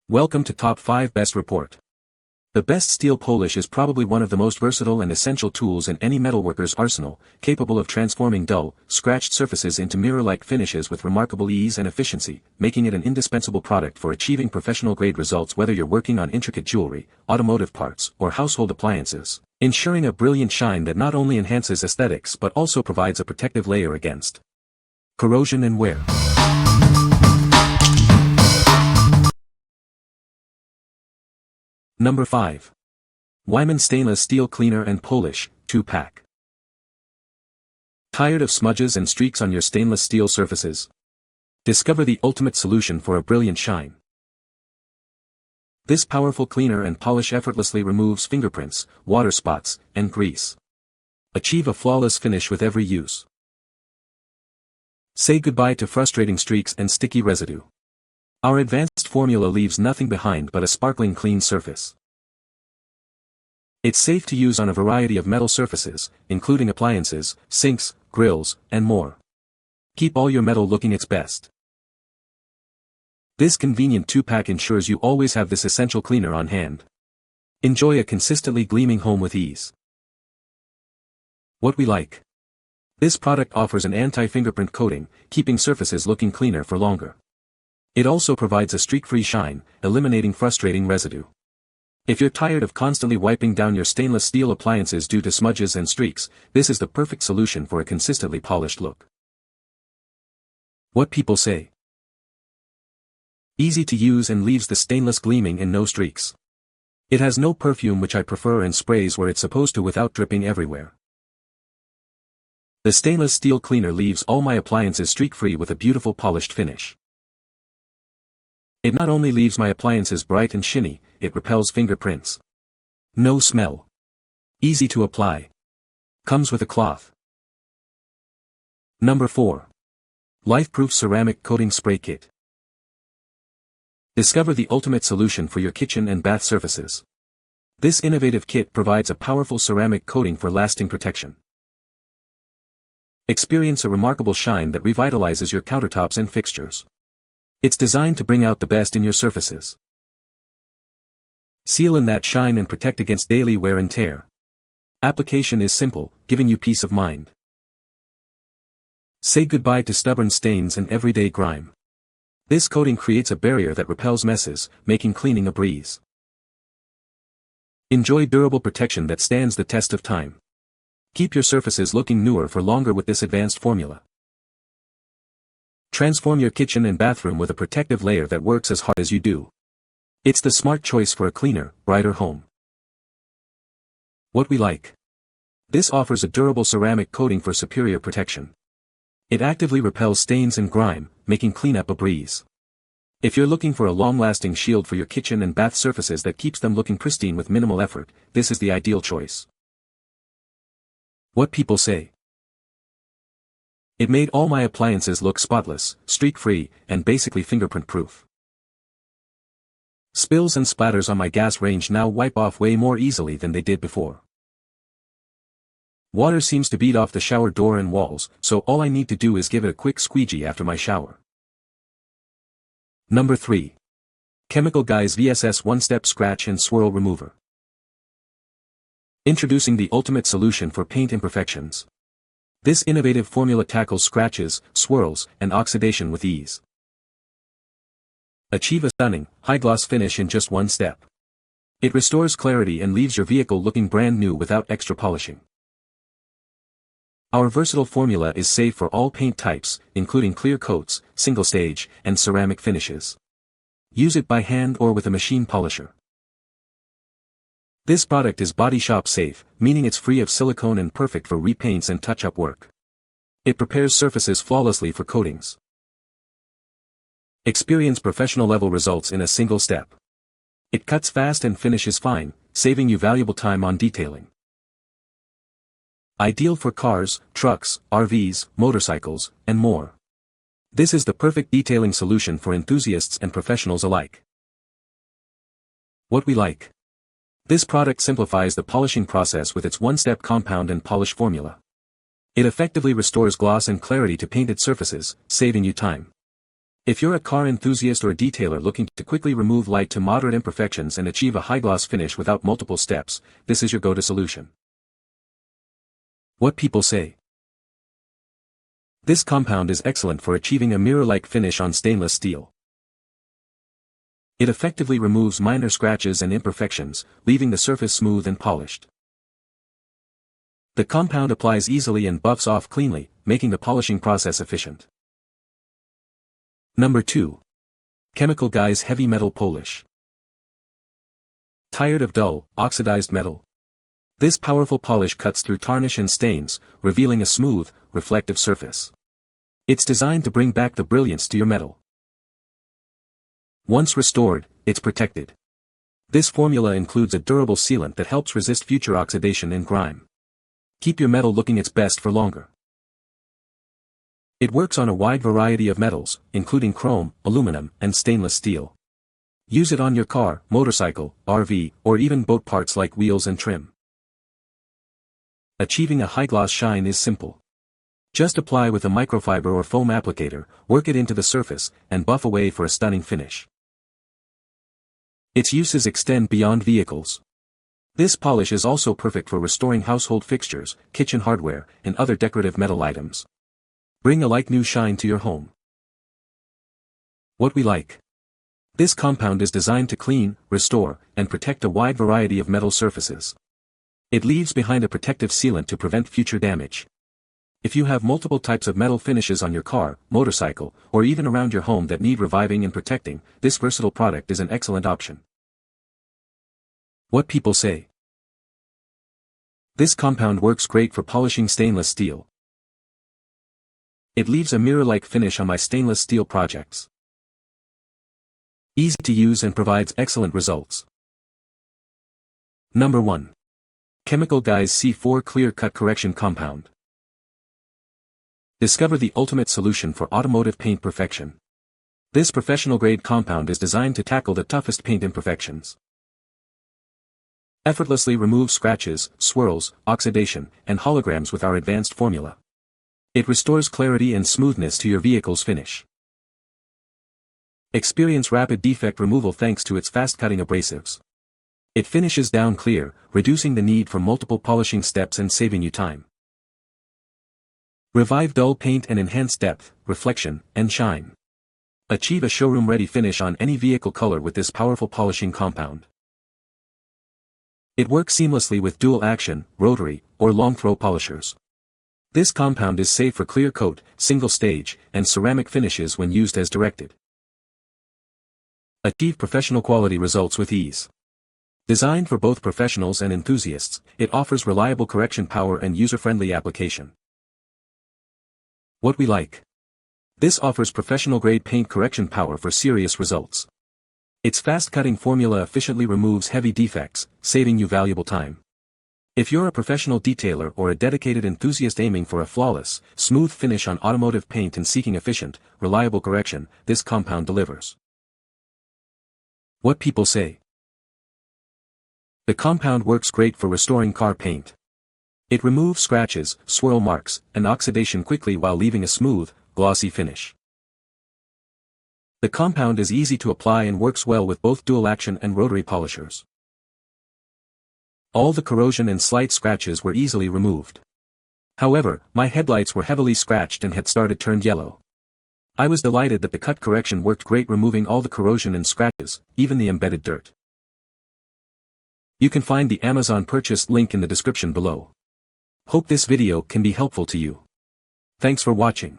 Welcome to Top 5 Best Report. The best steel polish is probably one of the most versatile and essential tools in any metalworker's arsenal, capable of transforming dull, scratched surfaces into mirror-like finishes with remarkable ease and efficiency, making it an indispensable product for achieving professional-grade results whether you're working on intricate jewelry, automotive parts, or household appliances, ensuring a brilliant shine that not only enhances aesthetics but also provides a protective layer against corrosion and wear. Number 5. Weiman Stainless Steel Cleaner and Polish, 2-pack. Tired of smudges and streaks on your stainless steel surfaces? Discover the ultimate solution for a brilliant shine. This powerful cleaner and polish effortlessly removes fingerprints, water spots, and grease. Achieve a flawless finish with every use. Say goodbye to frustrating streaks and sticky residue. Our advanced formula leaves nothing behind but a sparkling clean surface. It's safe to use on a variety of metal surfaces, including appliances, sinks, grills, and more. Keep all your metal looking its best. This convenient 2-pack ensures you always have this essential cleaner on hand. Enjoy a consistently gleaming home with ease. What we like. This product offers an anti-fingerprint coating, keeping surfaces looking cleaner for longer. It also provides a streak-free shine, eliminating frustrating residue. If you're tired of constantly wiping down your stainless steel appliances due to smudges and streaks, this is the perfect solution for a consistently polished look. What people say. Easy to use and leaves the stainless gleaming and no streaks. It has no perfume, which I prefer, and sprays where it's supposed to without dripping everywhere. The stainless steel cleaner leaves all my appliances streak-free with a beautiful polished finish. It not only leaves my appliances bright and shiny, it repels fingerprints. No smell. Easy to apply. Comes with a cloth. Number 4. Lifeproof Ceramic Coating Spray Kit. Discover the ultimate solution for your kitchen and bath surfaces. This innovative kit provides a powerful ceramic coating for lasting protection. Experience a remarkable shine that revitalizes your countertops and fixtures. It's designed to bring out the best in your surfaces. Seal in that shine and protect against daily wear and tear. Application is simple, giving you peace of mind. Say goodbye to stubborn stains and everyday grime. This coating creates a barrier that repels messes, making cleaning a breeze. Enjoy durable protection that stands the test of time. Keep your surfaces looking newer for longer with this advanced formula. Transform your kitchen and bathroom with a protective layer that works as hard as you do. It's the smart choice for a cleaner, brighter home. What we like. This offers a durable ceramic coating for superior protection. It actively repels stains and grime, making cleanup a breeze. If you're looking for a long-lasting shield for your kitchen and bath surfaces that keeps them looking pristine with minimal effort, this is the ideal choice. What people say. It made all my appliances look spotless, streak-free, and basically fingerprint-proof. Spills and splatters on my gas range now wipe off way more easily than they did before. Water seems to bead off the shower door and walls, so all I need to do is give it a quick squeegee after my shower. Number 3. Chemical Guys VSS One-Step Scratch and Swirl Remover. Introducing the ultimate solution for paint imperfections. This innovative formula tackles scratches, swirls, and oxidation with ease. Achieve a stunning, high-gloss finish in just one step. It restores clarity and leaves your vehicle looking brand new without extra polishing. Our versatile formula is safe for all paint types, including clear coats, single-stage, and ceramic finishes. Use it by hand or with a machine polisher. This product is body shop safe, meaning it's free of silicone and perfect for repaints and touch-up work. It prepares surfaces flawlessly for coatings. Experience professional-level results in a single step. It cuts fast and finishes fine, saving you valuable time on detailing. Ideal for cars, trucks, RVs, motorcycles, and more. This is the perfect detailing solution for enthusiasts and professionals alike. What we like. This product simplifies the polishing process with its one-step compound and polish formula. It effectively restores gloss and clarity to painted surfaces, saving you time. If you're a car enthusiast or a detailer looking to quickly remove light to moderate imperfections and achieve a high-gloss finish without multiple steps, this is your go-to solution. What people say. This compound is excellent for achieving a mirror-like finish on stainless steel. It effectively removes minor scratches and imperfections, leaving the surface smooth and polished. The compound applies easily and buffs off cleanly, making the polishing process efficient. Number 2. Chemical Guy's Heavy Metal Polish. Tired of dull, oxidized metal? This powerful polish cuts through tarnish and stains, revealing a smooth, reflective surface. It's designed to bring back the brilliance to your metal. Once restored, it's protected. This formula includes a durable sealant that helps resist future oxidation and grime. Keep your metal looking its best for longer. It works on a wide variety of metals, including chrome, aluminum, and stainless steel. Use it on your car, motorcycle, RV, or even boat parts like wheels and trim. Achieving a high-gloss shine is simple. Just apply with a microfiber or foam applicator, work it into the surface, and buff away for a stunning finish. Its uses extend beyond vehicles. This polish is also perfect for restoring household fixtures, kitchen hardware, and other decorative metal items. Bring a like-new shine to your home. What we like. This compound is designed to clean, restore, and protect a wide variety of metal surfaces. It leaves behind a protective sealant to prevent future damage. If you have multiple types of metal finishes on your car, motorcycle, or even around your home that need reviving and protecting, this versatile product is an excellent option. What people say. This compound works great for polishing stainless steel. It leaves a mirror-like finish on my stainless steel projects. Easy to use and provides excellent results. Number 1. Chemical Guy's C4 Clear Cut Correction Compound. Discover the ultimate solution for automotive paint perfection. This professional-grade compound is designed to tackle the toughest paint imperfections. Effortlessly remove scratches, swirls, oxidation, and holograms with our advanced formula. It restores clarity and smoothness to your vehicle's finish. Experience rapid defect removal thanks to its fast-cutting abrasives. It finishes down clear, reducing the need for multiple polishing steps and saving you time. Revive dull paint and enhance depth, reflection, and shine. Achieve a showroom-ready finish on any vehicle color with this powerful polishing compound. It works seamlessly with dual-action, rotary, or long-throw polishers. This compound is safe for clear coat, single stage, and ceramic finishes when used as directed. Achieve professional quality results with ease. Designed for both professionals and enthusiasts, it offers reliable correction power and user-friendly application. What we like. This offers professional-grade paint correction power for serious results. Its fast-cutting formula efficiently removes heavy defects, saving you valuable time. If you're a professional detailer or a dedicated enthusiast aiming for a flawless, smooth finish on automotive paint and seeking efficient, reliable correction, this compound delivers. What people say. The compound works great for restoring car paint. It removes scratches, swirl marks, and oxidation quickly while leaving a smooth, glossy finish. The compound is easy to apply and works well with both dual-action and rotary polishers. All the corrosion and slight scratches were easily removed. However, my headlights were heavily scratched and had started turned yellow. I was delighted that the cut correction worked great, removing all the corrosion and scratches, even the embedded dirt. You can find the Amazon purchase link in the description below. Hope this video can be helpful to you. Thanks for watching.